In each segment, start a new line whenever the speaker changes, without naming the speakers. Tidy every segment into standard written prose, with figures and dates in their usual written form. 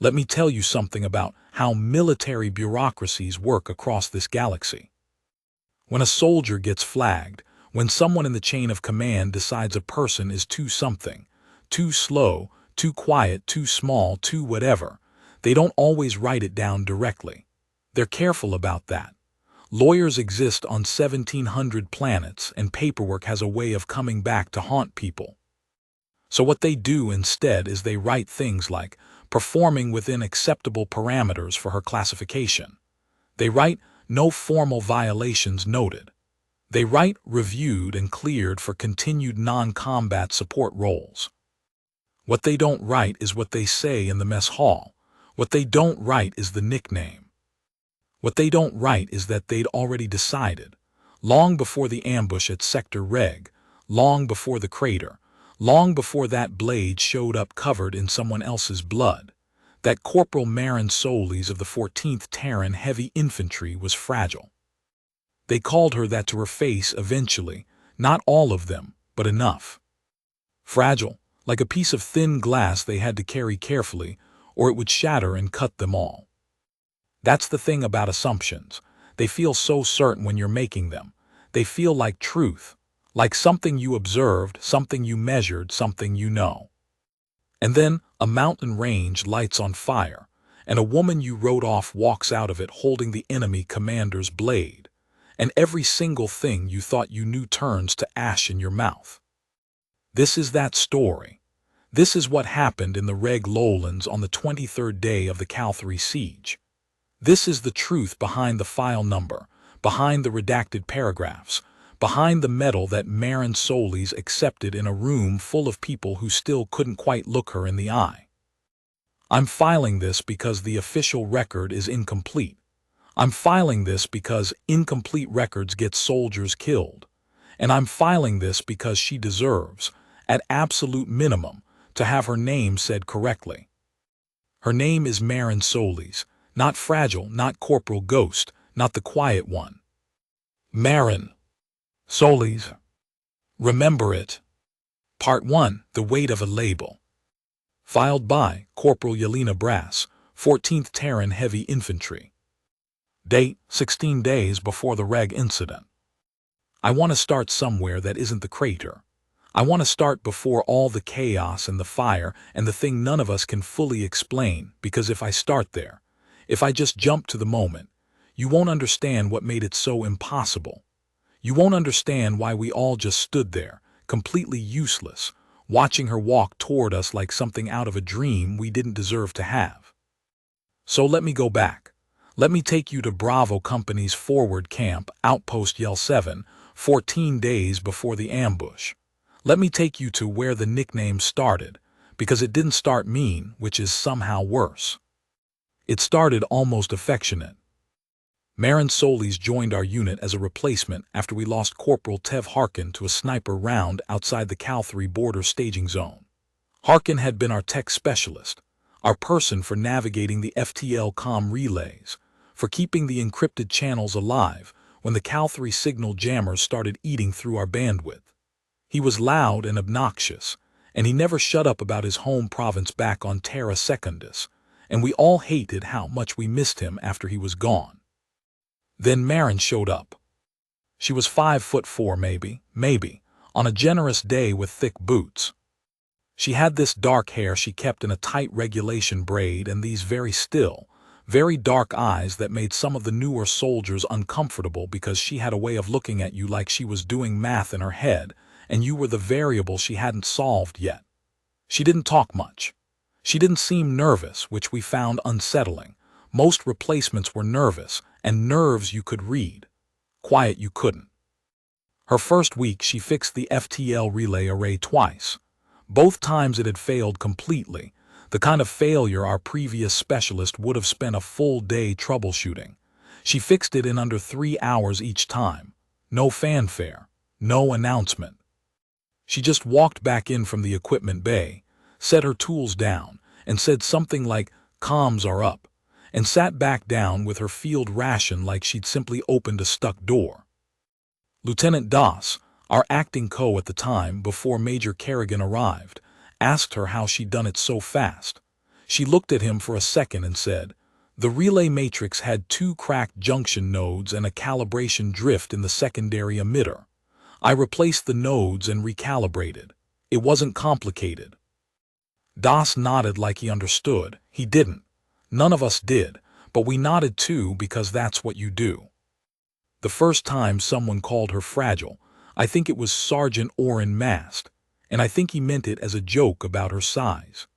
let me tell you something about how military bureaucracies work across this galaxy. When a soldier gets flagged, when someone in the chain of command decides a person is too something, too slow, too quiet, too small, too whatever, they don't always write it down directly. They're careful about that. Lawyers exist on 1,700 planets, and paperwork has a way of coming back to haunt people. So what they do instead is they write things like, performing within acceptable parameters for her classification. They write, no formal violations noted. They write, reviewed and cleared for continued non-combat support roles. What they don't write is what they say in the mess hall. What they don't write is the nickname. What they don't write is that they'd already decided, long before the ambush at Sector Reg, long before the crater, long before that blade showed up covered in someone else's blood, that Corporal Marin Solis of the 14th Terran Heavy Infantry was fragile. They called her that to her face eventually, not all of them, but enough. Fragile, like a piece of thin glass they had to carry carefully, or it would shatter and cut them all. That's the thing about assumptions. They feel so certain when you're making them. They feel like truth, like something you observed, something you measured, something you know. And then a mountain range lights on fire, and a woman you wrote off walks out of it holding the enemy commander's blade, and every single thing you thought you knew turns to ash in your mouth. This is that story. This is what happened in the Reg Lowlands on the 23rd day of the Calthary siege. This is the truth behind the file number, behind the redacted paragraphs, behind the medal that Marin Solis accepted in a room full of people who still couldn't quite look her in the eye. I'm filing this because the official record is incomplete. I'm filing this because incomplete records get soldiers killed. And I'm filing this because she deserves, at absolute minimum, to have her name said correctly. Her name is Marin Solis, not Fragile, not Corporal Ghost, not the quiet one. Marin Solis. Remember it. Part 1. The Weight of a Label. Filed by Corporal Yelena Brass, 14th Terran Heavy Infantry. Date, 16 days before the Reg incident. I want to start somewhere that isn't the crater. I want to start before all the chaos and the fire and the thing none of us can fully explain, because if I start there, if I just jump to the moment, you won't understand what made it so impossible. You won't understand why we all just stood there, completely useless, watching her walk toward us like something out of a dream we didn't deserve to have. So let me go back. Let me take you to Bravo Company's forward camp, Outpost Yell 7, 14 days before the ambush. Let me take you to where the nickname started, because it didn't start mean, which is somehow worse. It started almost affectionate. Marin Solis joined our unit as a replacement after we lost Corporal Tev Harkin to a sniper round outside the Calthary border staging zone. Harkin had been our tech specialist, our person for navigating the FTL comm relays, for keeping the encrypted channels alive when the Calthary signal jammers started eating through our bandwidth. He was loud and obnoxious, and he never shut up about his home province back on Terra Secundus, and we all hated how much we missed him after he was gone. Then Marin showed up. She was 5'4" maybe, on a generous day with thick boots. She had this dark hair she kept in a tight regulation braid and these very still, very dark eyes that made some of the newer soldiers uncomfortable because she had a way of looking at you like she was doing math in her head and you were the variable she hadn't solved yet. She didn't talk much. She didn't seem nervous, which we found unsettling. Most replacements were nervous, and nerves you could read. Quiet you couldn't. Her first week she fixed the FTL relay array twice. Both times it had failed completely, the kind of failure our previous specialist would have spent a full day troubleshooting. She fixed it in under 3 hours each time. No fanfare, no announcement. She just walked back in from the equipment bay, set her tools down, and said something like, "Comms are up," and sat back down with her field ration like she'd simply opened a stuck door. Lieutenant Doss, our acting co at the time before Major Kerrigan arrived, asked her how she'd done it so fast. She looked at him for a second and said, "The relay matrix had 2 cracked junction nodes and a calibration drift in the secondary emitter. I replaced the nodes and recalibrated. It wasn't complicated." Das nodded like he understood. He didn't. None of us did, but we nodded too because that's what you do. The first time someone called her fragile, I think it was Sergeant Orrin Mast, and I think he meant it as a joke about her size.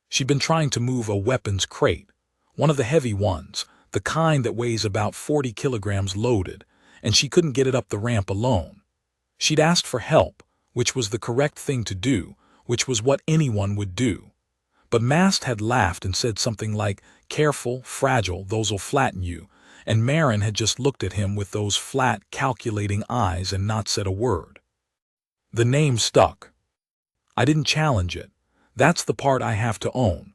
She'd been trying to move a weapons crate, one of the heavy ones, the kind that weighs about 40 kilograms loaded, and she couldn't get it up the ramp alone. She'd asked for help, which was the correct thing to do, which was what anyone would do. But Mast had laughed and said something like, "Careful, fragile, those'll flatten you," and Marin had just looked at him with those flat, calculating eyes and not said a word. The name stuck. I didn't challenge it. That's the part I have to own.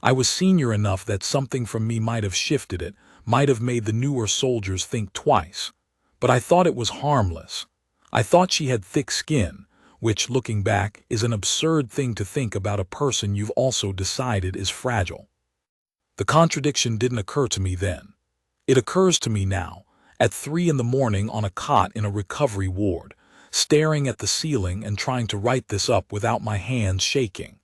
I was senior enough that something from me might have shifted it, might have made the newer soldiers think twice. But I thought it was harmless. I thought she had thick skin, which, looking back, is an absurd thing to think about a person you've also decided is fragile. The contradiction didn't occur to me then. It occurs to me now, at 3 in the morning on a cot in a recovery ward, staring at the ceiling and trying to write this up without my hands shaking.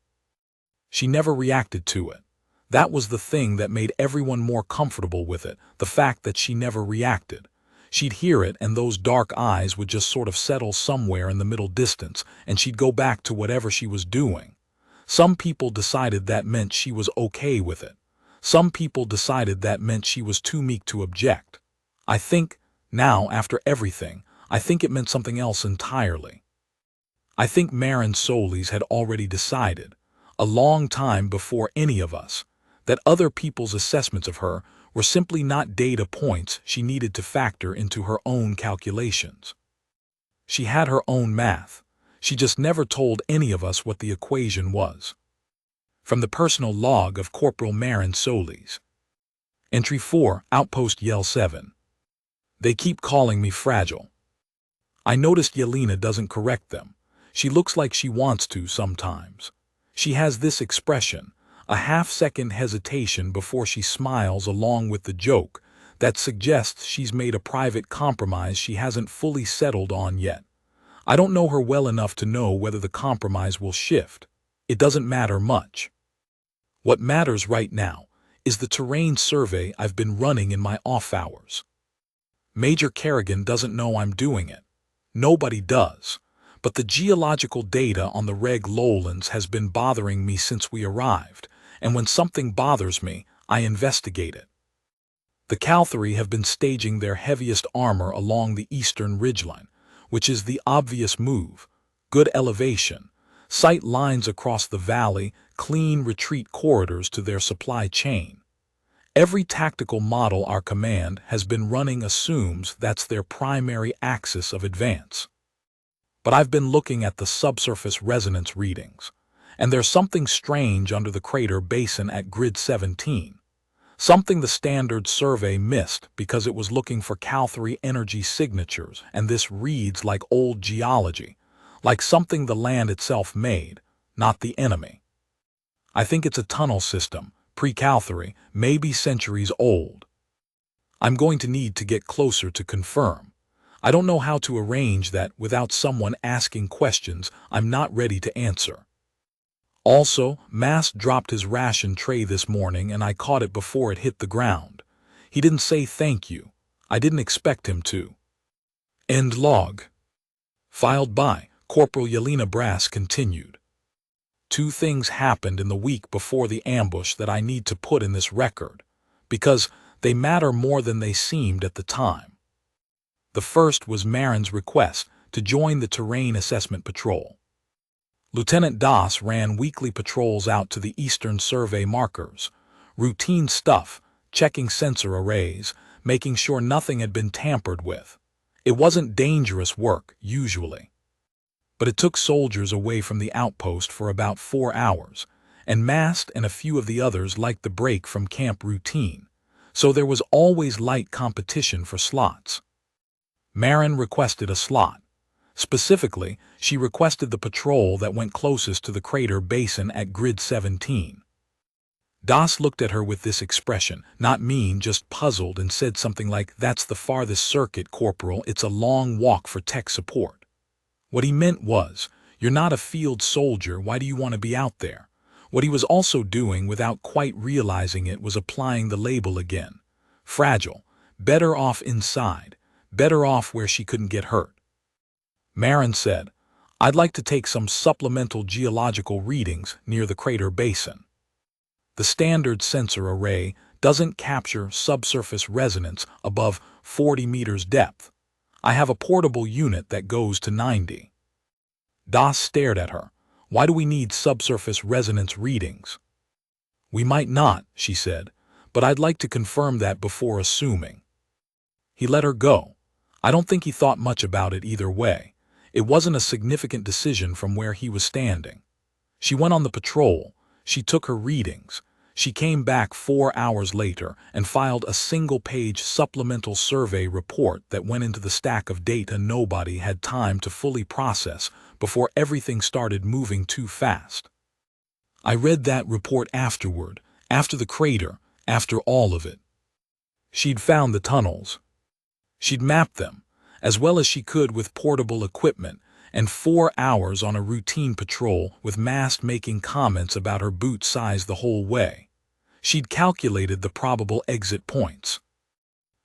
She never reacted to it. That was the thing that made everyone more comfortable with it, the fact that she never reacted. She'd hear it and those dark eyes would just sort of settle somewhere in the middle distance, and she'd go back to whatever she was doing. Some people decided that meant she was okay with it. Some people decided that meant she was too meek to object. I think, now, after everything, I think it meant something else entirely. I think Marin Solis had already decided, a long time before any of us, that other people's assessments of her were simply not data points she needed to factor into her own calculations. She had her own math. She just never told any of us what the equation was. From the personal log of Corporal Marin Solis. Entry 4, Outpost Yell 7. They keep calling me fragile. I noticed Yelena doesn't correct them. She looks like she wants to sometimes. She has this expression, a half-second hesitation before she smiles along with the joke, that suggests she's made a private compromise she hasn't fully settled on yet. I don't know her well enough to know whether the compromise will shift. It doesn't matter much. What matters right now is the terrain survey I've been running in my off hours. Major Kerrigan doesn't know I'm doing it. Nobody does. But the geological data on the Reg lowlands has been bothering me since we arrived, and when something bothers me, I investigate it. The cavalry have been staging their heaviest armor along the eastern ridgeline, which is the obvious move, good elevation, sight lines across the valley, clean retreat corridors to their supply chain. Every tactical model our command has been running assumes that's their primary axis of advance. But I've been looking at the subsurface resonance readings, and there's something strange under the crater basin at grid 17. Something the standard survey missed because it was looking for cavalry energy signatures, and this reads like old geology, like something the land itself made, not the enemy. I think it's a tunnel system, pre-cavalry, maybe centuries old. I'm going to need to get closer to confirm. I don't know how to arrange that without someone asking questions I'm not ready to answer. Also, Mast dropped his ration tray this morning and I caught it before it hit the ground. He didn't say thank you. I didn't expect him to. End log. Filed by Corporal Yelena Brass continued. 2 things happened in the week before the ambush that I need to put in this record, because they matter more than they seemed at the time. The first was Marin's request to join the Terrain Assessment Patrol. Lieutenant Das ran weekly patrols out to the Eastern Survey markers, routine stuff, checking sensor arrays, making sure nothing had been tampered with. It wasn't dangerous work, usually. But it took soldiers away from the outpost for about 4 hours, and Mast and a few of the others liked the break from camp routine, so there was always light competition for slots. Marin requested a slot. Specifically, she requested the patrol that went closest to the crater basin at grid 17. Das looked at her with this expression, not mean, just puzzled, and said something like, "That's the farthest circuit, Corporal. It's a long walk for tech support." What he meant was, "You're not a field soldier, why do you want to be out there?" What he was also doing, without quite realizing it, was applying the label again. Fragile, better off inside, better off where she couldn't get hurt. Marin said, "I'd like to take some supplemental geological readings near the crater basin. The standard sensor array doesn't capture subsurface resonance above 40 meters depth. I have a portable unit that goes to 90. Das stared at her. "Why do we need subsurface resonance readings?" "We might not," she said, "but I'd like to confirm that before assuming." He let her go. I don't think he thought much about it either way. It wasn't a significant decision from where he was standing. She went on the patrol. She took her readings. She came back 4 hours later and filed a single-page supplemental survey report that went into the stack of data nobody had time to fully process before everything started moving too fast. I read that report afterward, after the crater, after all of it. She'd found the tunnels. She'd mapped them, as well as she could with portable equipment, and 4 hours on a routine patrol with Mast making comments about her boot size the whole way. She'd calculated the probable exit points.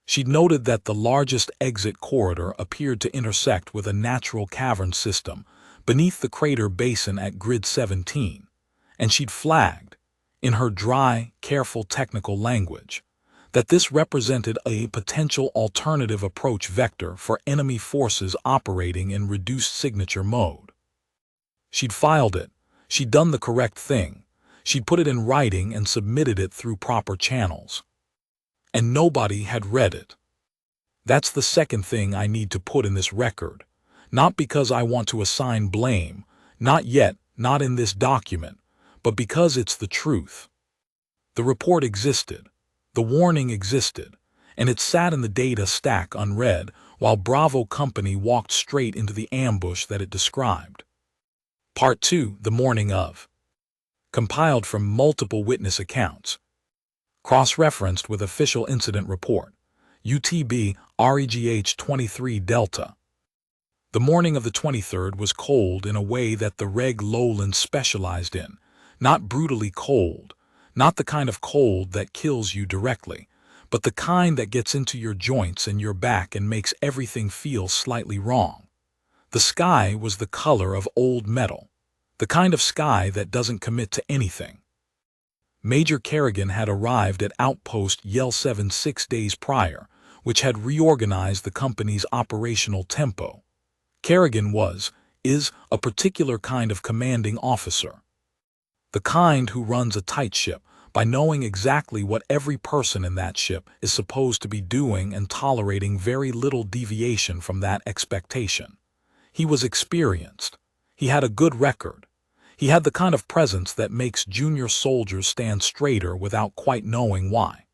She'd noted that the largest exit corridor appeared to intersect with a natural cavern system beneath the crater basin at grid 17, and she'd flagged, in her dry, careful technical language, that this represented a potential alternative approach vector for enemy forces operating in reduced signature mode. She'd filed it. She'd done the correct thing. She'd put it in writing and submitted it through proper channels. And nobody had read it. That's the second thing I need to put in this record. Not because I want to assign blame, not yet, not in this document, but because it's the truth. The report existed. The warning existed, and it sat in the data stack unread while Bravo Company walked straight into the ambush that it described. Part 2, the morning of. Compiled from multiple witness accounts. Cross-referenced with official incident report. UTB REGH 23 Delta. The morning of the 23rd was cold in a way that the Reg Lowlands specialized in. Not brutally cold. Not the kind of cold that kills you directly, but the kind that gets into your joints and your back and makes everything feel slightly wrong. The sky was the color of old metal. The kind of sky that doesn't commit to anything. Major Kerrigan had arrived at Outpost Yell 7 6 days prior, which had reorganized the company's operational tempo. Kerrigan is a particular kind of commanding officer. The kind who runs a tight ship by knowing exactly what every person in that ship is supposed to be doing and tolerating very little deviation from that expectation. He was experienced. He had a good record. He had the kind of presence that makes junior soldiers stand straighter without quite knowing why.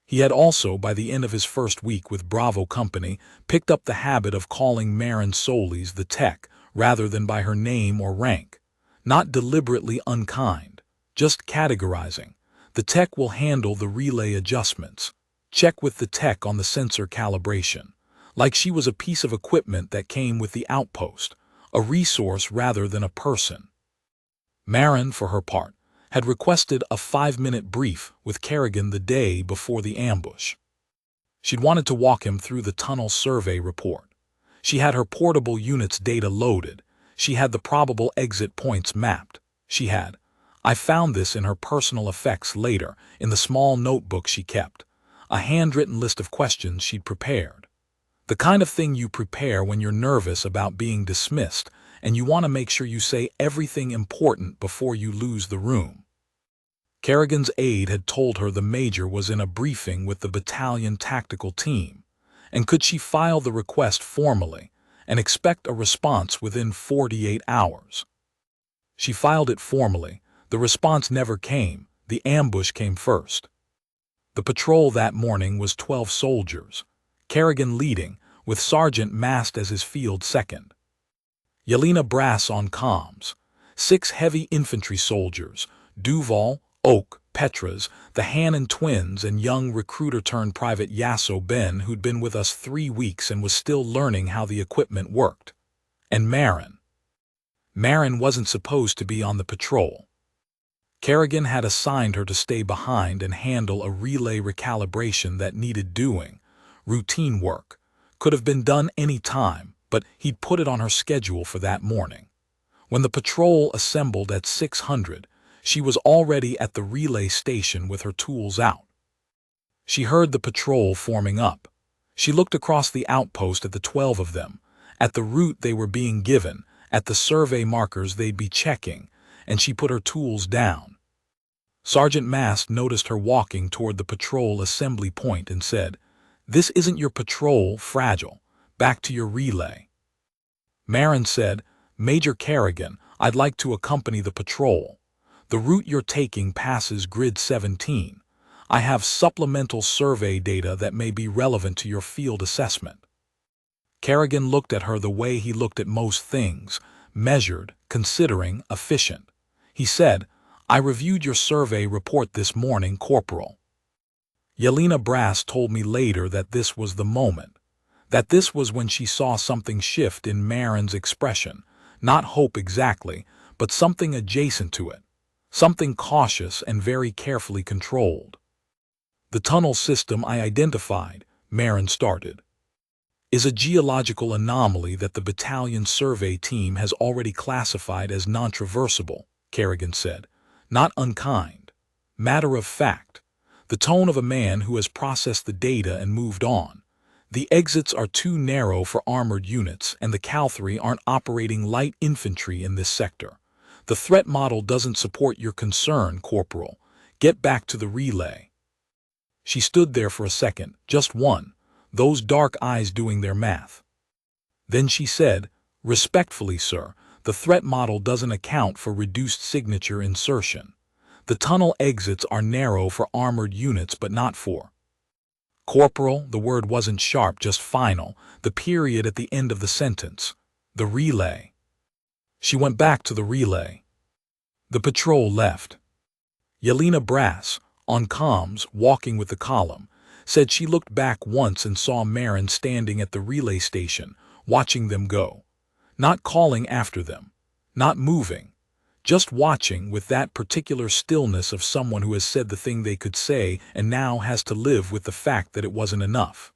He had also, by the end of his first week with Bravo Company, picked up the habit of calling Marin Solis the tech rather than by her name or rank. Not deliberately unkind, just categorizing. The tech will handle the relay adjustments. Check with the tech on the sensor calibration. Like she was a piece of equipment that came with the outpost, a resource rather than a person. Marin, for her part, had requested a 5-minute brief with Kerrigan the day before the ambush. She'd wanted to walk him through the tunnel survey report. She had her portable unit's data loaded. She had the probable exit points mapped. I found this in her personal effects later, in the small notebook she kept, a handwritten list of questions she'd prepared. The kind of thing you prepare when you're nervous about being dismissed, and you want to make sure you say everything important before you lose the room. Kerrigan's aide had told her the major was in a briefing with the battalion tactical team, and could she file the request formally and expect a response within 48 hours. She filed it formally. The response never came. The ambush came first. The patrol that morning was 12 soldiers, Kerrigan leading, with Sergeant Mast as his field second. Yelena Brass on comms. 6 heavy infantry soldiers, Duval, Oak, Petras, the Hannon twins, and young recruiter-turned-private Yasso Ben, who'd been with us 3 weeks and was still learning how the equipment worked. And Marin. Marin wasn't supposed to be on the patrol. Kerrigan had assigned her to stay behind and handle a relay recalibration that needed doing. Routine work. Could have been done any time, but he'd put it on her schedule for that morning. When the patrol assembled at 600, she was already at the relay station with her tools out. She heard the patrol forming up. She looked across the outpost at the 12 of them, at the route they were being given, at the survey markers they'd be checking, and she put her tools down. Sergeant Mast noticed her walking toward the patrol assembly point and said, "This isn't your patrol, Fragile. Back to your relay." Marin said, "Major Kerrigan, I'd like to accompany the patrol. The route you're taking passes Grid 17. I have supplemental survey data that may be relevant to your field assessment." Kerrigan looked at her the way he looked at most things, measured, considering, efficient. He said, "I reviewed your survey report this morning, Corporal." Yelena Brass told me later that this was the moment, that this was when she saw something shift in Marin's expression, not hope exactly, but something adjacent to it, something cautious and very carefully controlled. "The tunnel system I identified," Marin started, "is a geological anomaly that the battalion survey team has already classified as non-traversable," Kerrigan said. "Not unkind. Matter of fact. The tone of a man who has processed the data and moved on. The exits are too narrow for armored units, and the Cavalry aren't operating light infantry in this sector. The threat model doesn't support your concern, Corporal. Get back to the relay." She stood there for a second, just one, those dark eyes doing their math. Then she said, "Respectfully, sir, the threat model doesn't account for reduced signature insertion. The tunnel exits are narrow for armored units but not for—" Corporal, the word wasn't sharp, just final, the period at the end of the sentence. "The relay." She went back to the relay. The patrol left. Yelena Brass, on comms, walking with the column, said she looked back once and saw Marin standing at the relay station, watching them go. Not calling after them, not moving, just watching with that particular stillness of someone who has said the thing they could say and now has to live with the fact that it wasn't enough.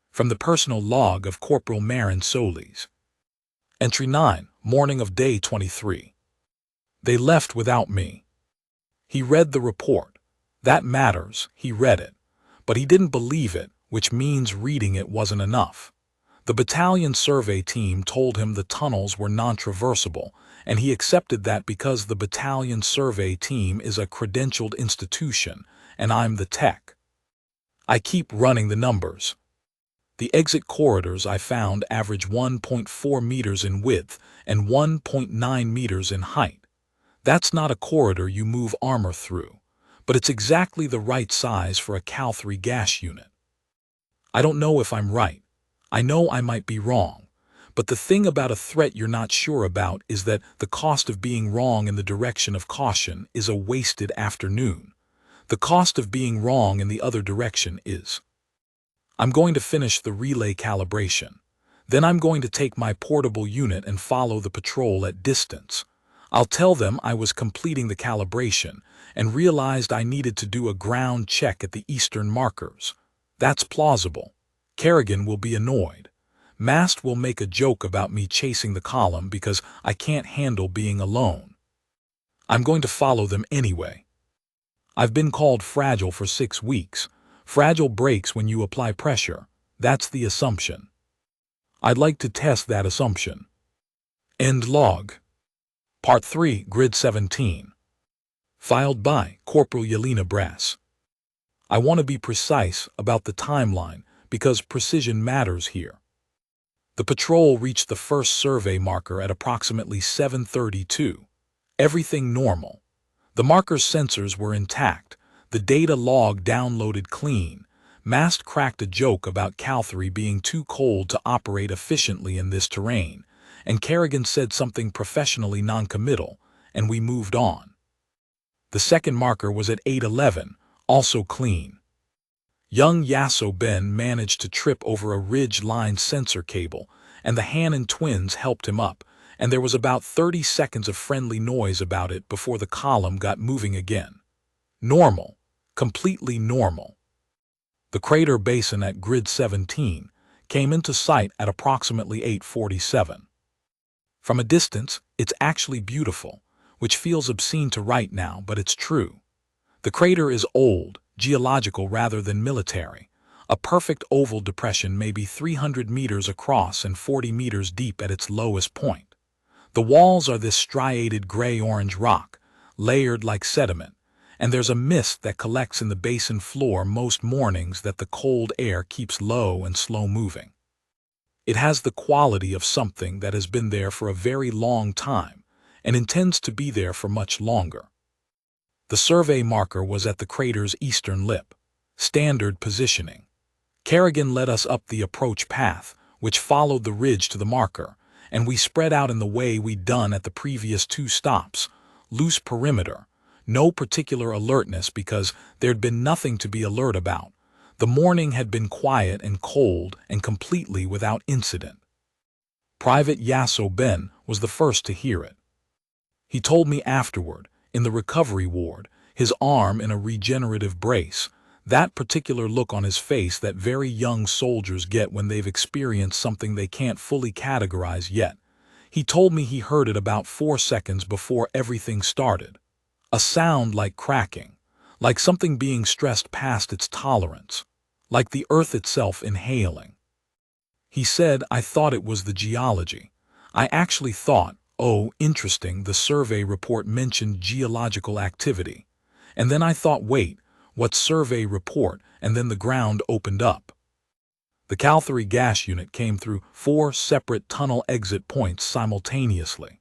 From the personal log of Corporal Marin Solis. Entry 9, morning of day 23. "They left without me." He read the report. That matters, he read it. But he didn't believe it, which means reading it wasn't enough. The battalion survey team told him the tunnels were non-traversable, and he accepted that because the battalion survey team is a credentialed institution, and I'm the tech. I keep running the numbers. The exit corridors I found average 1.4 meters in width and 1.9 meters in height. That's not a corridor you move armor through, but it's exactly the right size for a Cavalry gas unit. I don't know if I'm right. I know I might be wrong. But the thing about a threat you're not sure about is that the cost of being wrong in the direction of caution is a wasted afternoon. The cost of being wrong in the other direction is. I'm going to finish the relay calibration. Then I'm going to take my portable unit and follow the patrol at distance. I'll tell them I was completing the calibration and realized I needed to do a ground check at the eastern markers. That's plausible. Kerrigan will be annoyed. Mast will make a joke about me chasing the column because I can't handle being alone. I'm going to follow them anyway. I've been called fragile for 6 weeks. Fragile breaks when you apply pressure. That's the assumption. I'd like to test that assumption. End log. Part 3, Grid 17. Filed by Corporal Yelena Brass. I want to be precise about the timeline because precision matters here. The patrol reached the first survey marker at approximately 7:32. Everything normal. The marker's sensors were intact. The data log downloaded clean. Mast cracked a joke about Cavalry being too cold to operate efficiently in this terrain, and Kerrigan said something professionally noncommittal, and we moved on. The second marker was at 8:11, also clean. Young Yasso Ben managed to trip over a ridge-line sensor cable, and the Hannon twins helped him up, and there was about 30 seconds of friendly noise about it before the column got moving again. Normal. Completely normal. The crater basin at grid 17 came into sight at approximately 8:47. From a distance, it's actually beautiful, which feels obscene to write now, but it's true. The crater is old, geological rather than military. A perfect oval depression maybe 300 meters across and 40 meters deep at its lowest point. The walls are this striated gray-orange rock, layered like sediment, and there's a mist that collects in the basin floor most mornings that the cold air keeps low and slow-moving. It has the quality of something that has been there for a very long time and intends to be there for much longer. The survey marker was at the crater's eastern lip. Standard positioning. Kerrigan led us up the approach path, which followed the ridge to the marker, and we spread out in the way we'd done at the previous 2 stops. Loose perimeter. No particular alertness because there'd been nothing to be alert about. The morning had been quiet and cold and completely without incident. Private Yasso Ben was the first to hear it. He told me afterward, in the recovery ward, his arm in a regenerative brace, that particular look on his face that very young soldiers get when they've experienced something they can't fully categorize yet. He told me he heard it about 4 seconds before everything started. A sound like cracking, like something being stressed past its tolerance, like the earth itself inhaling. He said, I thought it was the geology. I actually thought, oh, interesting, the survey report mentioned geological activity. And then I thought, wait, what survey report? And then the ground opened up. The Cal-3 gas unit came through 4 separate tunnel exit points simultaneously.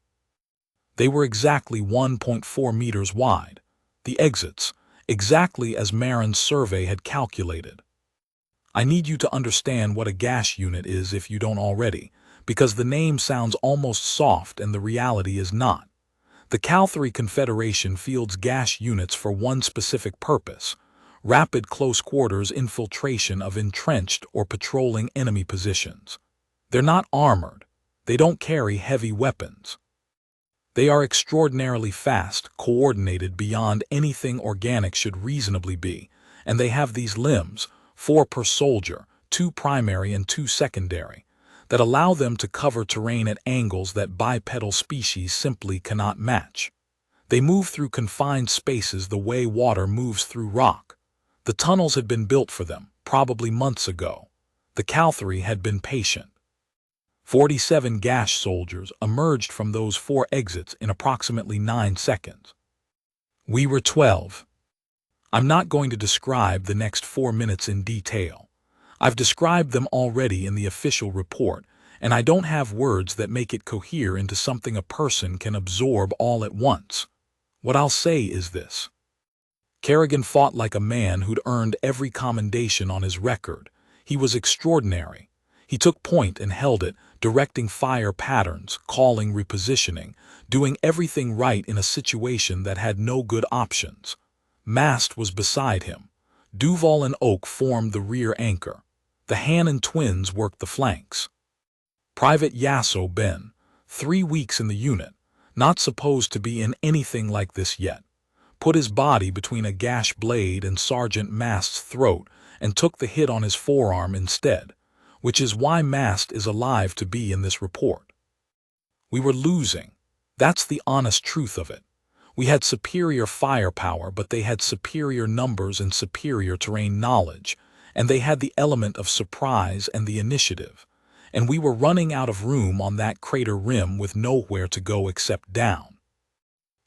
They were exactly 1.4 meters wide. The exits, exactly as Marin's survey had calculated. I need you to understand what a gas unit is if you don't already, because the name sounds almost soft and the reality is not. The Cal-3 Confederation fields gas units for one specific purpose: rapid close-quarters infiltration of entrenched or patrolling enemy positions. They're not armored. They don't carry heavy weapons. They are extraordinarily fast, coordinated beyond anything organic should reasonably be, and they have these limbs, 4 per soldier, 2 primary and 2 secondary, that allow them to cover terrain at angles that bipedal species simply cannot match. They move through confined spaces the way water moves through rock. The tunnels had been built for them, probably months ago. The Cal-3 had been patient. 47 Gash soldiers emerged from those 4 exits in approximately 9 seconds. We were 12. I'm not going to describe the next 4 minutes in detail. I've described them already in the official report, and I don't have words that make it cohere into something a person can absorb all at once. What I'll say is this. Kerrigan fought like a man who'd earned every commendation on his record. He was extraordinary. He took point and held it, directing fire patterns, calling repositioning, doing everything right in a situation that had no good options. Mast was beside him. Duval and Oak formed the rear anchor. The Hannon twins worked the flanks. Private Yasso Ben, 3 weeks in the unit, not supposed to be in anything like this yet, put his body between a gash blade and Sergeant Mast's throat and took the hit on his forearm instead, which is why Mast is alive to be in this report. We were losing. That's the honest truth of it. We had superior firepower, but they had superior numbers and superior terrain knowledge, and they had the element of surprise and the initiative, and we were running out of room on that crater rim with nowhere to go except down.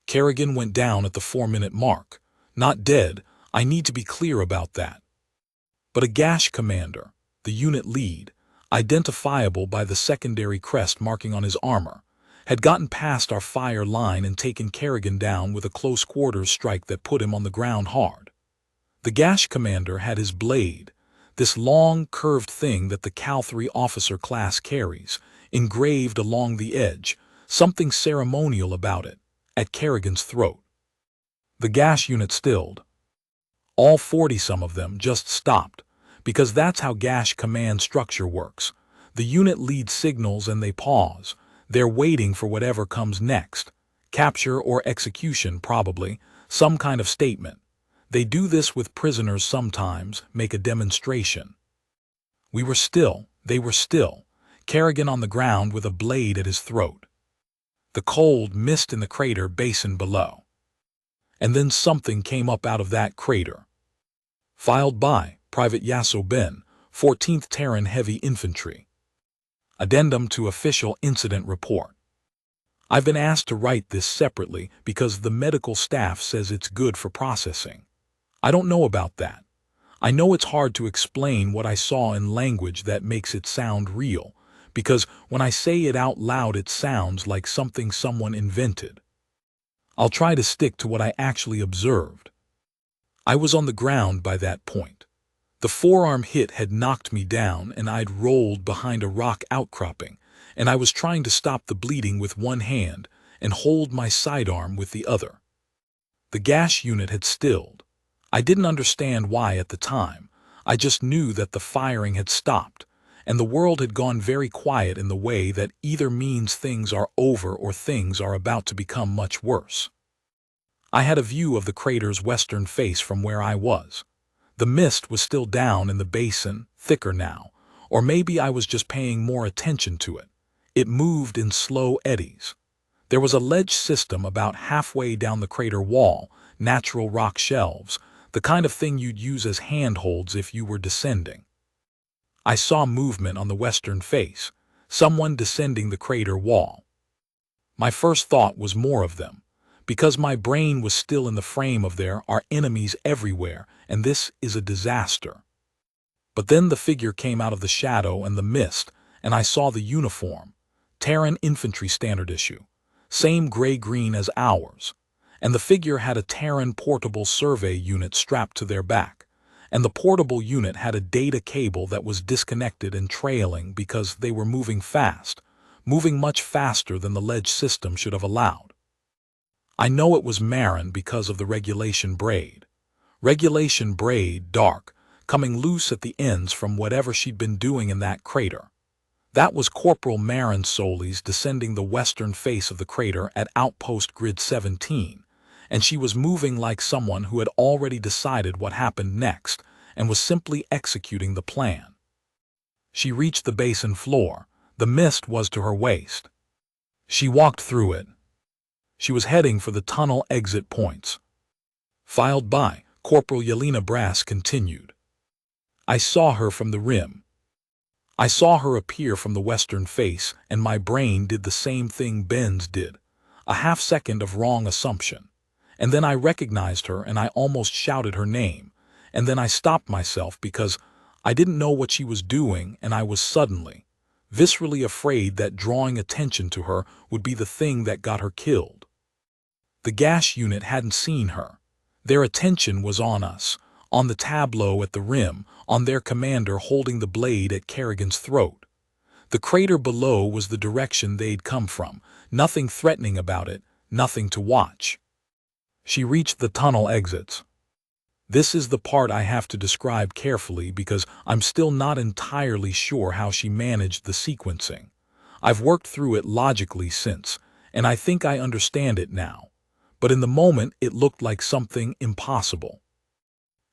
Kerrigan went down at the 4-minute mark. Not dead, I need to be clear about that. But a gash commander, the unit lead, identifiable by the secondary crest marking on his armor, had gotten past our fire line and taken Kerrigan down with a close-quarters strike that put him on the ground hard. The gash commander had his blade, this long, curved thing that the Cal-3 officer class carries, engraved along the edge, something ceremonial about it, at Kerrigan's throat. The gas unit stilled. All 40-some of them just stopped, because that's how gas command structure works. The unit leads signals and they pause. They're waiting for whatever comes next. Capture or execution, probably, some kind of statement. They do this with prisoners sometimes, make a demonstration. We were still, they were still, Kerrigan on the ground with a blade at his throat. The cold mist in the crater basin below. And then something came up out of that crater. Filed by Private Yasso Ben, 14th Terran Heavy Infantry. Addendum to Official Incident Report. I've been asked to write this separately because the medical staff says it's good for processing. I don't know about that. I know it's hard to explain what I saw in language that makes it sound real, because when I say it out loud it sounds like something someone invented. I'll try to stick to what I actually observed. I was on the ground by that point. The forearm hit had knocked me down and I'd rolled behind a rock outcropping, and I was trying to stop the bleeding with one hand and hold my sidearm with the other. The gas unit had stilled. I didn't understand why at the time. I just knew that the firing had stopped, and the world had gone very quiet in the way that either means things are over or things are about to become much worse. I had a view of the crater's western face from where I was. The mist was still down in the basin, thicker now, or maybe I was just paying more attention to it. It moved in slow eddies. There was a ledge system about halfway down the crater wall, natural rock shelves, the kind of thing you'd use as handholds if you were descending. I saw movement on the western face, someone descending the crater wall. My first thought was more of them, because my brain was still in the frame of there are enemies everywhere, and this is a disaster. But then the figure came out of the shadow and the mist, and I saw the uniform, Terran Infantry Standard Issue, same gray-green as ours, and the figure had a Terran portable survey unit strapped to their back, and the portable unit had a data cable that was disconnected and trailing because they were moving fast, moving much faster than the ledge system should have allowed. I know it was Marin because of the regulation braid. Regulation braid, dark, coming loose at the ends from whatever she'd been doing in that crater. That was Corporal Marin Solis descending the western face of the crater at Outpost Grid 17, and she was moving like someone who had already decided what happened next and was simply executing the plan. She reached the basin floor. The mist was to her waist. She walked through it. She was heading for the tunnel exit points. Filed by Corporal Yelena Brass continued. I saw her from the rim. I saw her appear from the western face, and my brain did the same thing Ben's did, a half-second of wrong assumption. And then I recognized her and I almost shouted her name, and then I stopped myself because I didn't know what she was doing, and I was suddenly, viscerally afraid that drawing attention to her would be the thing that got her killed. The gas unit hadn't seen her. Their attention was on us, on the tableau at the rim, on their commander holding the blade at Kerrigan's throat. The crater below was the direction they'd come from, nothing threatening about it, nothing to watch. She reached the tunnel exits. This is the part I have to describe carefully because I'm still not entirely sure how she managed the sequencing. I've worked through it logically since, and I think I understand it now. But in the moment it looked like something impossible.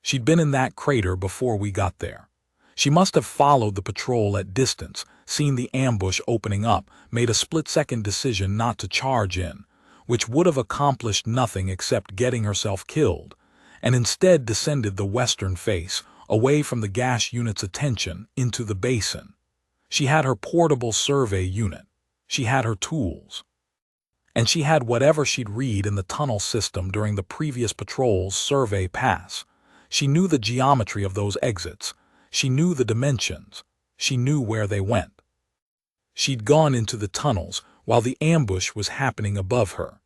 She'd been in that crater before we got there. She must have followed the patrol at distance, seen the ambush opening up, made a split-second decision not to charge in, which would have accomplished nothing except getting herself killed, and instead descended the western face, away from the gas unit's attention, into the basin. She had her portable survey unit. She had her tools. And she had whatever she'd read in the tunnel system during the previous patrol's survey pass. She knew the geometry of those exits. She knew the dimensions. She knew where they went. She'd gone into the tunnels while the ambush was happening above her.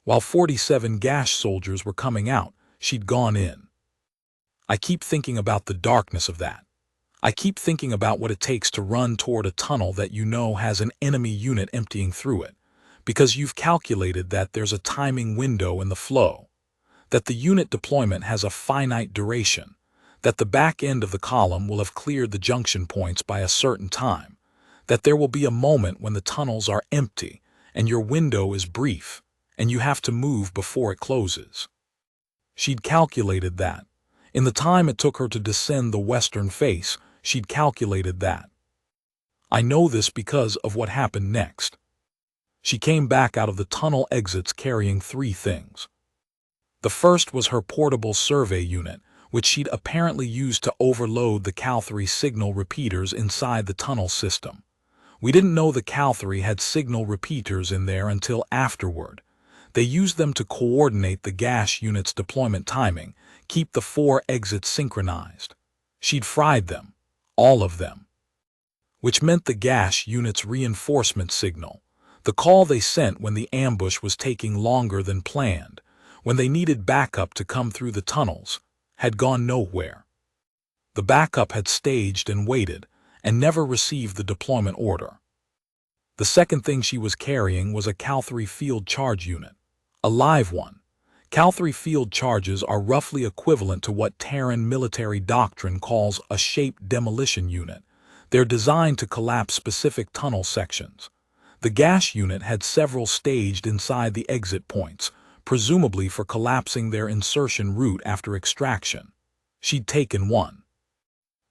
While 47 gas soldiers were coming out, she'd gone in. I keep thinking about the darkness of that. I keep thinking about what it takes to run toward a tunnel that you know has an enemy unit emptying through it, because you've calculated that there's a timing window in the flow. that the unit deployment has a finite duration, that the back end of the column will have cleared the junction points by a certain time, that there will be a moment when the tunnels are empty and your window is brief and you have to move before it closes. She'd calculated that. In the time it took her to descend the western face, she'd calculated that. I know this because of what happened next. She came back out of the tunnel exits carrying 3 things. The first was her portable survey unit, which she'd apparently used to overload the Cal-3 signal repeaters inside the tunnel system. We didn't know the Cal-3 had signal repeaters in there until afterward. They used them to coordinate the gas unit's deployment timing, keep the 4 exits synchronized. She'd fried them, all of them. Which meant the gas unit's reinforcement signal, the call they sent when the ambush was taking longer than planned, when they needed backup to come through the tunnels, had gone nowhere. The backup had staged and waited, and never received the deployment order. The second thing she was carrying was a Cal-3 field charge unit, a live one. Cal-3 field charges are roughly equivalent to what Terran military doctrine calls a shaped demolition unit. They're designed to collapse specific tunnel sections. The gas unit had several staged inside the exit points, presumably for collapsing their insertion route after extraction. She'd taken one.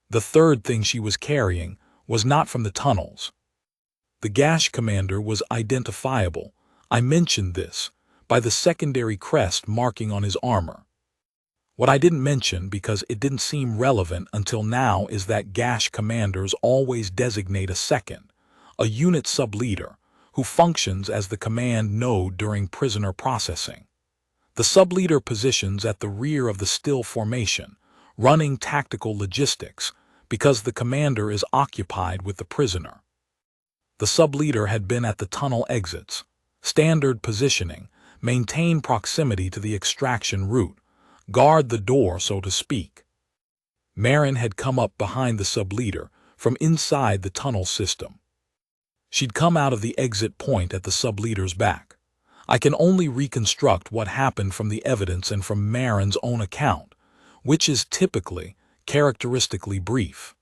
The third thing she was carrying was not from the tunnels. The gas commander was identifiable, I mentioned this, by the secondary crest marking on his armor. What I didn't mention because it didn't seem relevant until now is that gas commanders always designate a second, a unit sub-leader, who functions as the command node during prisoner processing. The sub-leader positions at the rear of the still formation, running tactical logistics, because the commander is occupied with the prisoner. The sub-leader had been at the tunnel exits, standard positioning, maintain proximity to the extraction route, guard the door, so to speak. Marin had come up behind the sub-leader from inside the tunnel system. She'd come out of the exit point at the sub-leader's back. I can only reconstruct what happened from the evidence and from Marin's own account, which is typically, characteristically brief.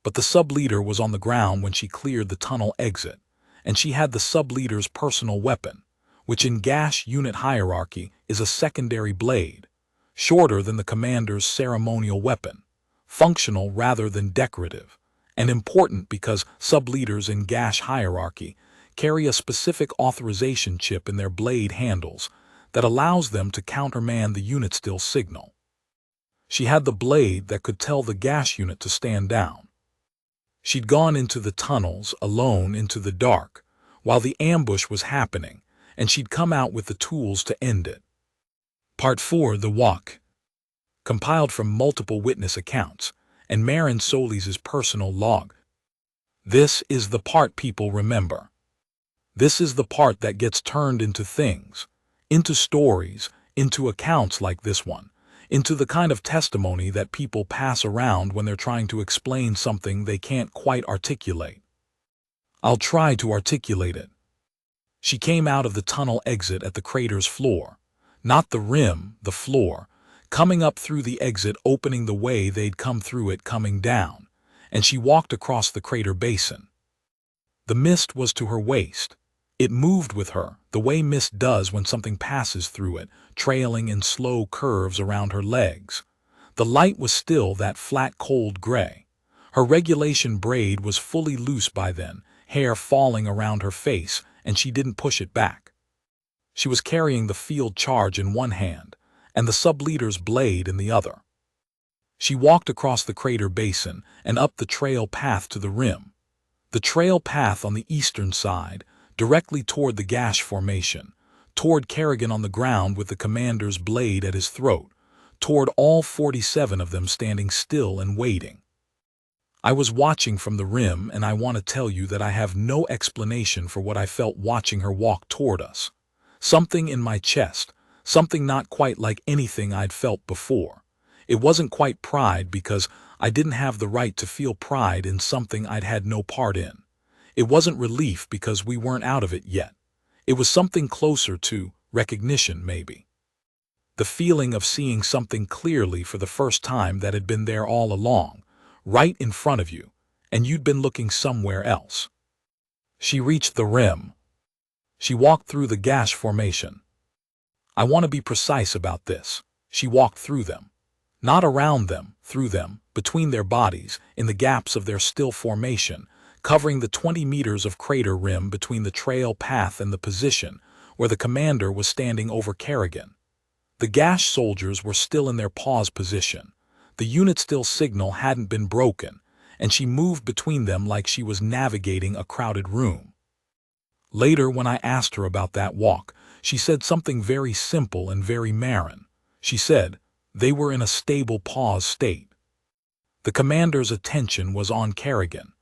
But the sub-leader was on the ground when she cleared the tunnel exit, and she had the sub-leader's personal weapon, which in gas unit hierarchy is a secondary blade, shorter than the commander's ceremonial weapon, functional rather than decorative, and important because sub-leaders in gas hierarchy carry a specific authorization chip in their blade handles that allows them to countermand the unit still signal. She had the blade that could tell the gas unit to stand down. She'd gone into the tunnels alone into the dark while the ambush was happening, and she'd come out with the tools to end it. Part 4, The Walk. Compiled from multiple witness accounts and Marin Solis' personal log. This is the part people remember. This is the part that gets turned into things, into stories, into accounts like this one, into the kind of testimony that people pass around when they're trying to explain something they can't quite articulate. I'll try to articulate it. She came out of the tunnel exit at the crater's floor, not the rim, the floor, coming up through the exit, opening the way they'd come through it coming down, and she walked across the crater basin. The mist was to her waist. It moved with her, the way mist does when something passes through it, trailing in slow curves around her legs. The light was still that flat cold gray. Her regulation braid was fully loose by then, hair falling around her face, and she didn't push it back. She was carrying the field charge in one hand, and the sub-leader's blade in the other. She walked across the crater basin and up the trail path to the rim. The trail path on the eastern side, directly toward the gash formation, toward Kerrigan on the ground with the commander's blade at his throat, toward all 47 of them standing still and waiting. I was watching from the rim, and I want to tell you that I have no explanation for what I felt watching her walk toward us. Something in my chest, something not quite like anything I'd felt before. It wasn't quite pride because I didn't have the right to feel pride in something I'd had no part in. It wasn't relief because we weren't out of it yet. It was something closer to recognition, maybe. The feeling of seeing something clearly for the first time that had been there all along, right in front of you, and you'd been looking somewhere else. She reached the rim. She walked through the gash formation. I want to be precise about this. She walked through them. Not around them, through them, between their bodies, in the gaps of their still formation, covering the 20 meters of crater rim between the trail path and the position where the commander was standing over Kerrigan. The gash soldiers were still in their pause position. The unit still signal hadn't been broken, and she moved between them like she was navigating a crowded room. Later, when I asked her about that walk, she said something very simple and very Marin. She said, they were in a stable pause state. The commander's attention was on Kerrigan.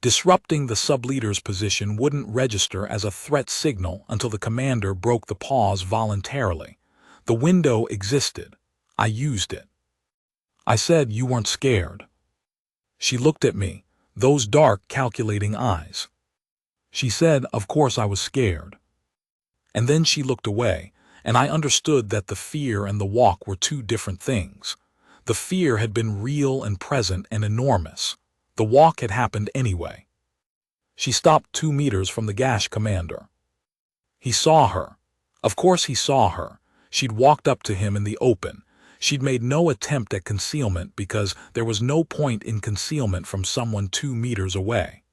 Disrupting the sub-leader's position wouldn't register as a threat signal until the commander broke the pause voluntarily. The window existed. I used it. I said, you weren't scared. She looked at me, those dark, calculating eyes. She said, of course I was scared. And then she looked away, and I understood that the fear and the walk were two different things. The fear had been real and present and enormous. The walk had happened anyway. She stopped 2 meters from the gash commander. He saw her. Of course he saw her. She'd walked up to him in the open. She'd made no attempt at concealment because there was no point in concealment from someone 2 meters away.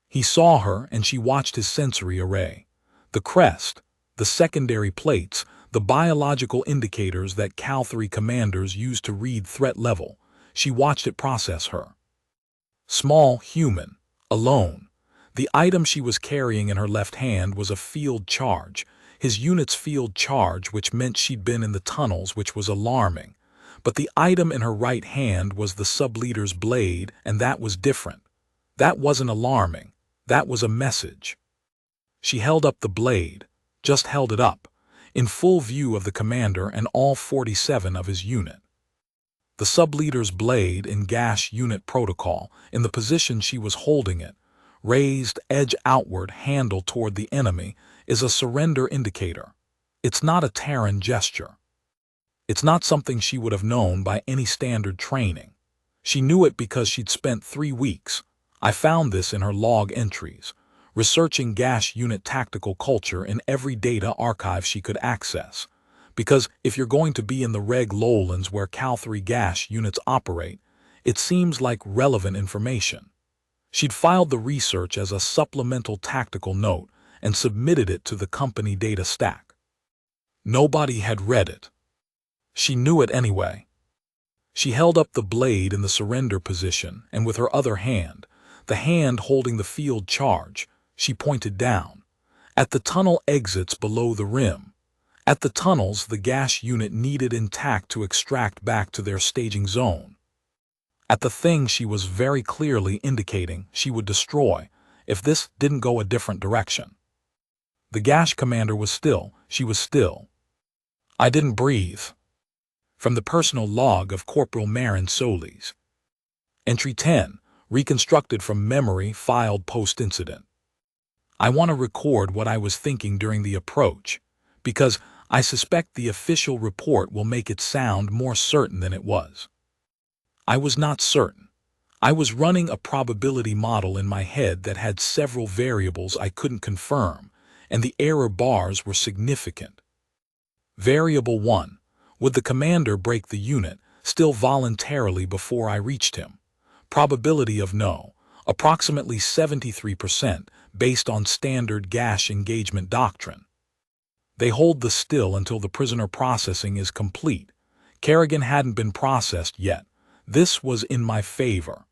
He saw her, and she watched his sensory array. The crest, the secondary plates, the biological indicators that Cal-3 commanders use to read threat level. She watched it process her. Small, human, alone. The item she was carrying in her left hand was a field charge, his unit's field charge, which meant she'd been in the tunnels, which was alarming. But the item in her right hand was the sub-leader's blade, and that was different. That wasn't alarming. That was a message. She held up the blade, just held it up, in full view of the commander and all 47 of his unit. The sub-leader's blade in gash unit protocol, in the position she was holding it, raised, edge outward, handle toward the enemy, is a surrender indicator. It's not a Terran gesture. It's not something she would have known by any standard training. She knew it because she'd spent 3 weeks. I found this in her log entries, researching gash unit tactical culture in every data archive she could access. Because if you're going to be in the reg lowlands where Cal-3 gash units operate, it seems like relevant information. She'd filed the research as a supplemental tactical note and submitted it to the company data stack. Nobody had read it. She knew it anyway. She held up the blade in the surrender position, and with her other hand, the hand holding the field charge, she pointed down, at the tunnel exits below the rim. At the tunnels the gash unit needed intact to extract back to their staging zone. At the thing she was very clearly indicating she would destroy if this didn't go a different direction. The gash commander was still. She was still. I didn't breathe. From the personal log of Corporal Marin Solis. Entry 10, reconstructed from memory, filed post-incident. I want to record what I was thinking during the approach, because I suspect the official report will make it sound more certain than it was. I was not certain. I was running a probability model in my head that had several variables I couldn't confirm, and the error bars were significant. Variable 1. Would the commander break the unit, still voluntarily before I reached him? Probability of no, approximately 73%, based on standard gash engagement doctrine. They hold the still until the prisoner processing is complete. Kerrigan hadn't been processed yet. This was in my favor.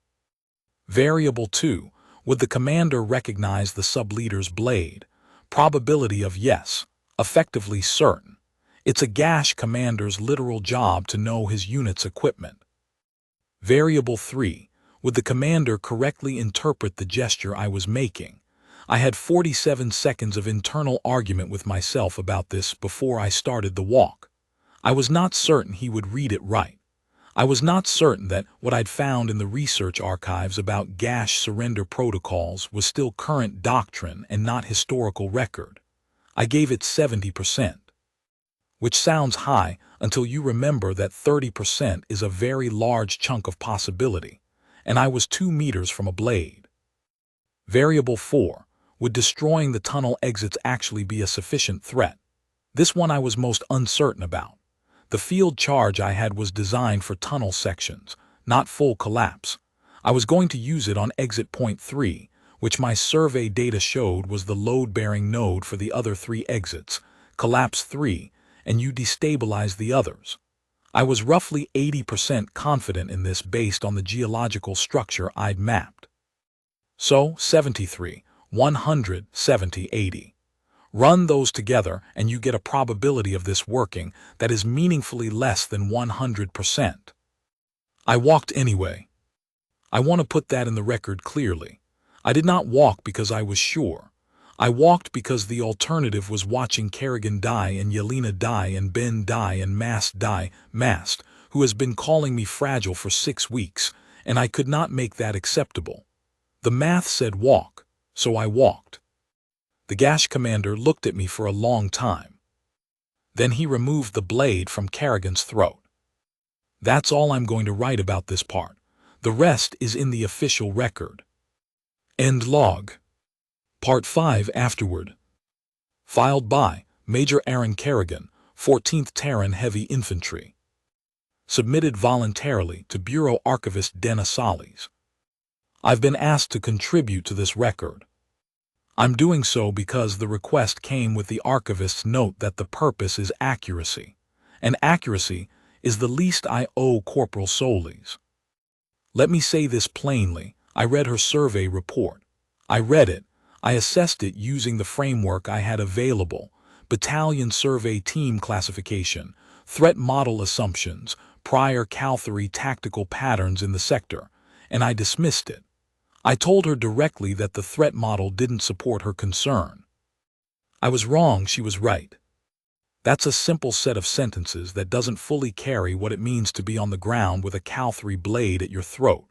Variable 2. Would the commander recognize the sub-leader's blade? Probability of yes, effectively certain. It's a gash commander's literal job to know his unit's equipment. Variable 3. Would the commander correctly interpret the gesture I was making? I had 47 seconds of internal argument with myself about this before I started the walk. I was not certain he would read it right. I was not certain that what I'd found in the research archives about gash surrender protocols was still current doctrine and not historical record. I gave it 70%. Which sounds high until you remember that 30% is a very large chunk of possibility, and I was 2 meters from a blade. Variable 4. Would destroying the tunnel exits actually be a sufficient threat? This one I was most uncertain about. The field charge I had was designed for tunnel sections, not full collapse. I was going to use it on exit point 3, which my survey data showed was the load-bearing node for the other 3 exits, collapse 3, and you destabilize the others. I was roughly 80% confident in this based on the geological structure I'd mapped. So, 73, 100, 70, 80. Run those together and you get a probability of this working that is meaningfully less than 100%. I walked anyway. I want to put that in the record clearly. I did not walk because I was sure. I walked because the alternative was watching Kerrigan die and Yelena die and Ben die and Mast die, Mast, who has been calling me fragile for 6 weeks, and I could not make that acceptable. The math said walk, so I walked. The Gash commander looked at me for a long time. Then he removed the blade from Kerrigan's throat. That's all I'm going to write about this part. The rest is in the official record. End log. Part 5 afterward. Filed by Major Aaron Kerrigan, 14th Terran Heavy Infantry. Submitted voluntarily to Bureau Archivist Dena Solis. I've been asked to contribute to this record. I'm doing so because the request came with the archivist's note that the purpose is accuracy, and accuracy is the least I owe Corporal Solis. Let me say this plainly. I read her survey report. I read it. I assessed it using the framework I had available: battalion survey team classification, threat model assumptions, prior Cal-3 tactical patterns in the sector, and I dismissed it. I told her directly that the threat model didn't support her concern. I was wrong, she was right. That's a simple set of sentences that doesn't fully carry what it means to be on the ground with a Cal-3 blade at your throat,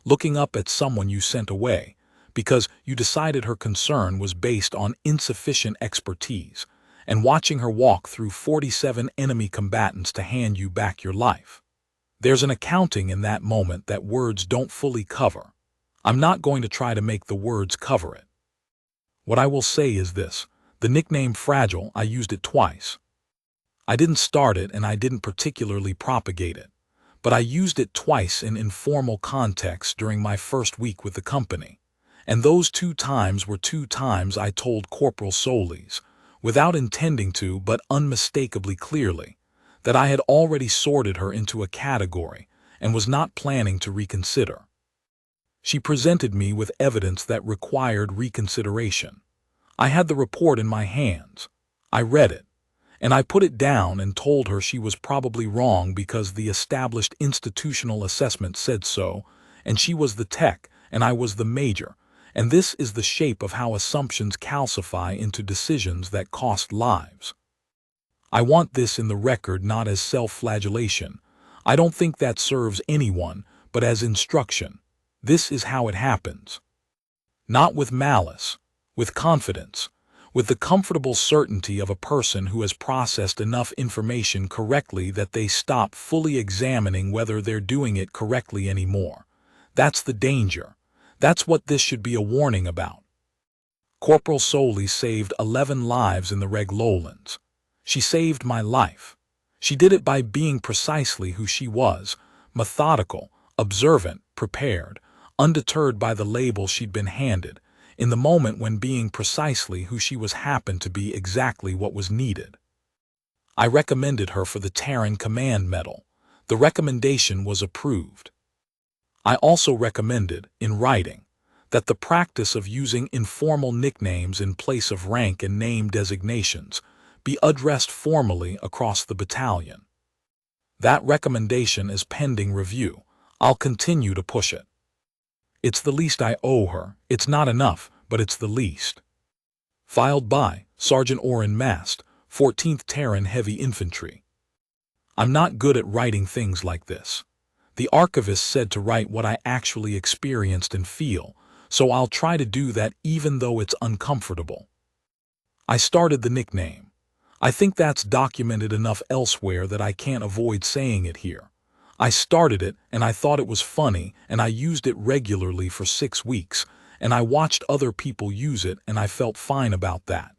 looking up at someone you sent away, because you decided her concern was based on insufficient expertise, and watching her walk through 47 enemy combatants to hand you back your life. There's an accounting in that moment that words don't fully cover. I'm not going to try to make the words cover it. What I will say is this: the nickname Fragile, I used it twice. I didn't start it and I didn't particularly propagate it, but I used it twice in informal contexts during my first week with the company, and those 2 times were 2 times I told Corporal Solis, without intending to but unmistakably clearly, that I had already sorted her into a category and was not planning to reconsider. She presented me with evidence that required reconsideration. I had the report in my hands. I read it, and I put it down and told her she was probably wrong because the established institutional assessment said so, and she was the tech and I was the major, and this is the shape of how assumptions calcify into decisions that cost lives. I want this in the record not as self-flagellation. I don't think that serves anyone, but as instruction. This is how it happens. Not with malice, with confidence, with the comfortable certainty of a person who has processed enough information correctly that they stop fully examining whether they're doing it correctly anymore. That's the danger. That's what this should be a warning about. Corporal Solis saved 11 lives in the Reg Lowlands. She saved my life. She did it by being precisely who she was: methodical, observant, prepared, undeterred by the label she'd been handed, in the moment when being precisely who she was happened to be exactly what was needed. I recommended her for the Terran Command Medal. The recommendation was approved. I also recommended, in writing, that the practice of using informal nicknames in place of rank and name designations be addressed formally across the battalion. That recommendation is pending review. I'll continue to push it. It's the least I owe her. It's not enough, but it's the least. Filed by Sergeant Orrin Mast, 14th Terran Heavy Infantry. I'm not good at writing things like this. The archivist said to write what I actually experienced and feel, so I'll try to do that even though it's uncomfortable. I started the nickname. I think that's documented enough elsewhere that I can't avoid saying it here. I started it and I thought it was funny and I used it regularly for 6 weeks, and I watched other people use it and I felt fine about that.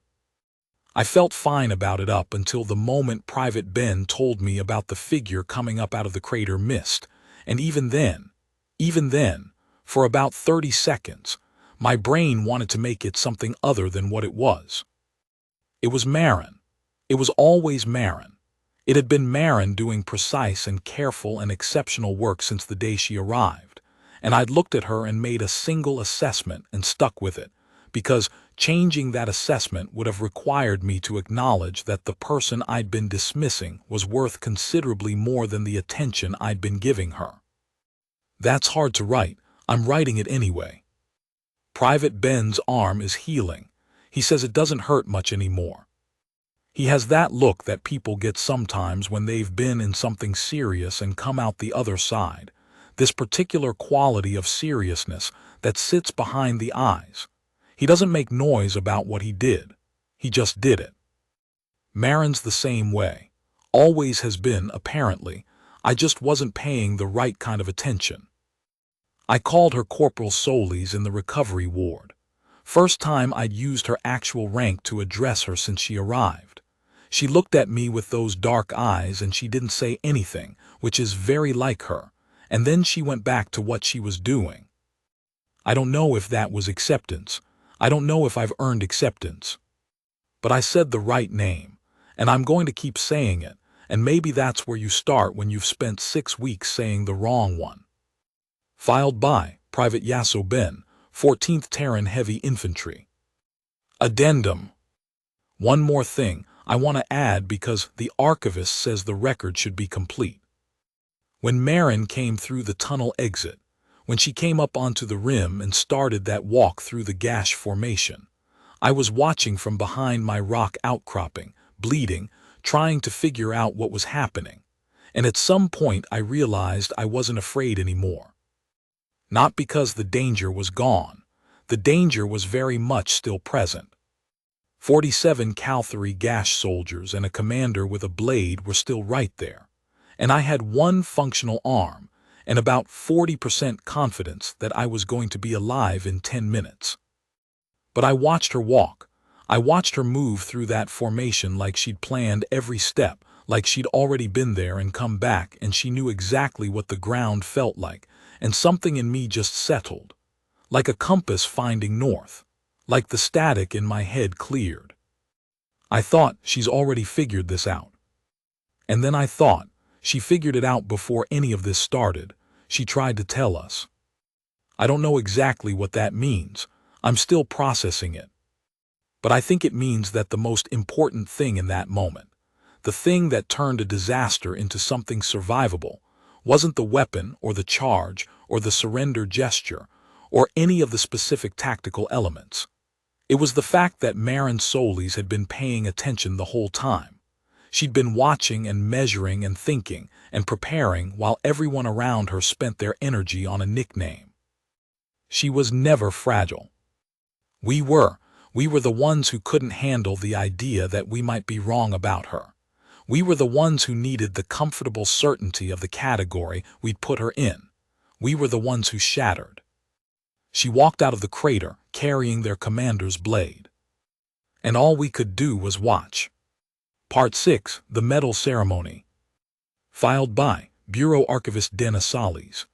I felt fine about it up until the moment Private Ben told me about the figure coming up out of the crater mist, and even then, for about 30 seconds, my brain wanted to make it something other than what it was. It was Marin. It was always Marin. It had been Marin doing precise and careful and exceptional work since the day she arrived, and I'd looked at her and made a single assessment and stuck with it, because changing that assessment would have required me to acknowledge that the person I'd been dismissing was worth considerably more than the attention I'd been giving her. That's hard to write. I'm writing it anyway. Private Ben's arm is healing. He says it doesn't hurt much anymore. He has that look that people get sometimes when they've been in something serious and come out the other side, this particular quality of seriousness that sits behind the eyes. He doesn't make noise about what he did. He just did it. Marin's the same way. Always has been, apparently. I just wasn't paying the right kind of attention. I called her Corporal Solis in the recovery ward. First time I'd used her actual rank to address her since she arrived. She looked at me with those dark eyes and she didn't say anything, which is very like her, and then she went back to what she was doing. I don't know if that was acceptance. I don't know if I've earned acceptance. But I said the right name, and I'm going to keep saying it, and maybe that's where you start when you've spent 6 weeks saying the wrong one. Filed by Private Yasso Ben, 14th Terran Heavy Infantry. Addendum. One more thing I want to add because the archivist says the record should be complete. When Marin came through the tunnel exit, when she came up onto the rim and started that walk through the gash formation, I was watching from behind my rock outcropping, bleeding, trying to figure out what was happening, and at some point I realized I wasn't afraid anymore. Not because the danger was gone. The danger was very much still present. 47 cavalry gash soldiers and a commander with a blade were still right there, and I had one functional arm, and about 40% confidence that I was going to be alive in 10 minutes. But I watched her walk. I watched her move through that formation like she'd planned every step, like she'd already been there and come back, and she knew exactly what the ground felt like, and something in me just settled. Like a compass finding north. Like the static in my head cleared. I thought, she's already figured this out. And then I thought, she figured it out before any of this started. She tried to tell us. I don't know exactly what that means. I'm still processing it. But I think it means that the most important thing in that moment, the thing that turned a disaster into something survivable, wasn't the weapon or the charge or the surrender gesture or any of the specific tactical elements. It was the fact that Marin Solis had been paying attention the whole time. She'd been watching and measuring and thinking and preparing while everyone around her spent their energy on a nickname. She was never fragile. We were the ones who couldn't handle the idea that we might be wrong about her. We were the ones who needed the comfortable certainty of the category we'd put her in. We were the ones who shattered. She walked out of the crater, carrying their commander's blade. And all we could do was watch. Part 6, The Medal Ceremony. Filed by Bureau Archivist Dennis Solis.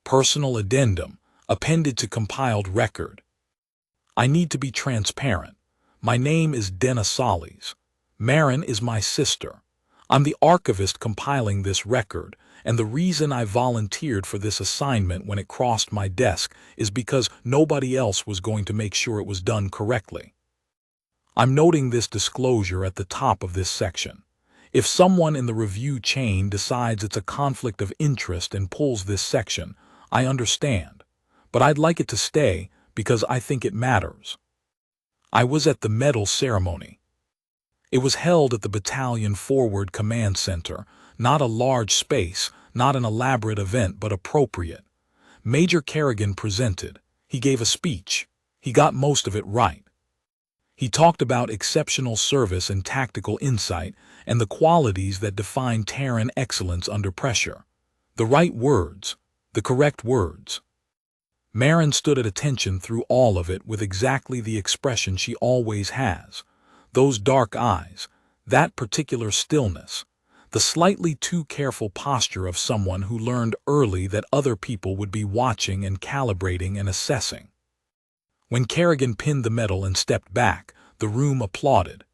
Personal Addendum, appended to compiled record. I need to be transparent. My name is Dennis Solis. Marin is my sister. I'm the archivist compiling this record, and the reason I volunteered for this assignment when it crossed my desk is because nobody else was going to make sure it was done correctly. I'm noting this disclosure at the top of this section. If someone in the review chain decides it's a conflict of interest and pulls this section, I understand, but I'd like it to stay because I think it matters. I was at the medal ceremony. It was held at the Battalion Forward Command Center, not a large space, not an elaborate event, but appropriate. Major Kerrigan presented. He gave a speech. He got most of it right. He talked about exceptional service and tactical insight and the qualities that define Terran excellence under pressure. The right words, the correct words. Marin stood at attention through all of it with exactly the expression she always has. Those dark eyes, that particular stillness, the slightly too careful posture of someone who learned early that other people would be watching and calibrating and assessing. When Kerrigan pinned the medal and stepped back, the room applauded.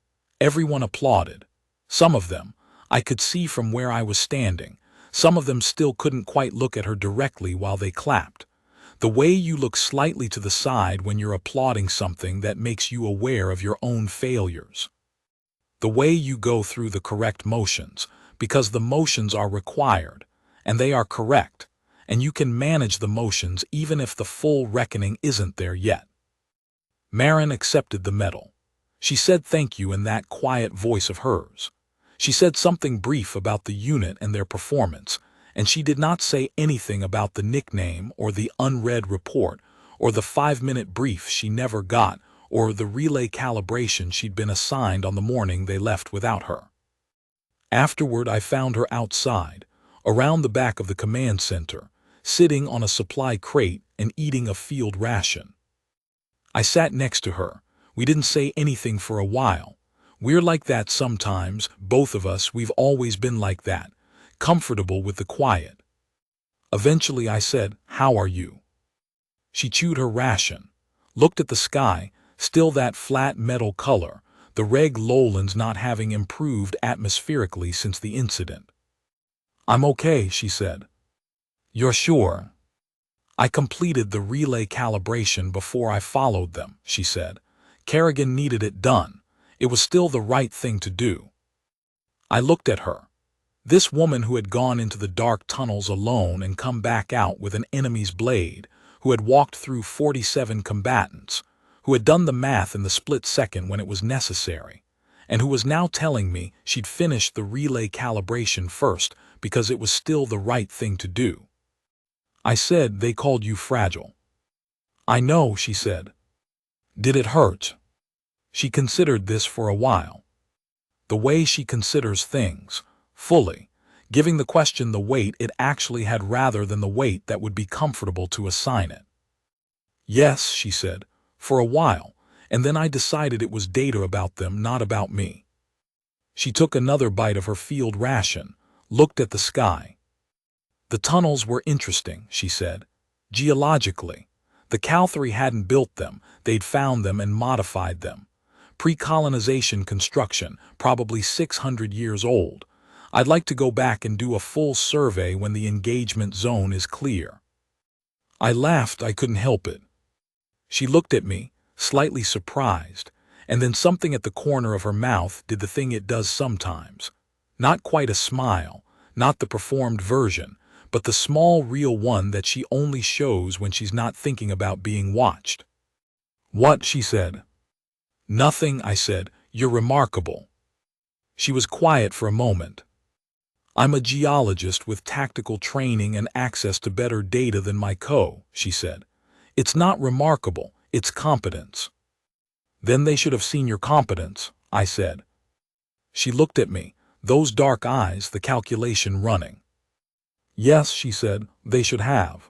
Everyone applauded. Some of them, I could see from where I was standing, some of them still couldn't quite look at her directly while they clapped. The way you look slightly to the side when you're applauding something that makes you aware of your own failures. The way you go through the correct motions, because the motions are required, and they are correct, and you can manage the motions even if the full reckoning isn't there yet. Marin accepted the medal. She said thank you in that quiet voice of hers. She said something brief about the unit and their performance, and she did not say anything about the nickname or the unread report or the 5-minute brief she never got or the relay calibration she'd been assigned on the morning they left without her. Afterward, I found her outside, around the back of the command center, sitting on a supply crate and eating a field ration. I sat next to her. We didn't say anything for a while. We're like that sometimes, both of us. We've always been like that, comfortable with the quiet. Eventually I said, "How are you?" She chewed her ration, looked at the sky, still that flat metal color, the reg lowlands not having improved atmospherically since the incident. "I'm okay," she said. "You're sure?" "I completed the relay calibration before I followed them," she said. "Kerrigan needed it done. It was still the right thing to do." I looked at her. This woman who had gone into the dark tunnels alone and come back out with an enemy's blade, who had walked through 47 combatants, who had done the math in the split second when it was necessary, and who was now telling me she'd finished the relay calibration first because it was still the right thing to do. I said, "They called you fragile." "I know," she said. "Did it hurt?" She considered this for a while. The way she considers things, fully, giving the question the weight it actually had rather than the weight that would be comfortable to assign it. "Yes," she said, "for a while, and then I decided it was data about them, not about me." She took another bite of her field ration, looked at the sky. "The tunnels were interesting," she said. "Geologically. The Calthary hadn't built them, they'd found them and modified them. Pre-colonization construction, probably 600 years old. I'd like to go back and do a full survey when the engagement zone is clear." I laughed. I couldn't help it. She looked at me, slightly surprised, and then something at the corner of her mouth did the thing it does sometimes. Not quite a smile, not the performed version, but the small real one that she only shows when she's not thinking about being watched. "What?" she said. "Nothing," I said. "You're remarkable." She was quiet for a moment. "I'm a geologist with tactical training and access to better data than my she said. "It's not remarkable, it's competence." "Then they should have seen your competence," I said. She looked at me, those dark eyes, the calculation running. "Yes," she said, "they should have."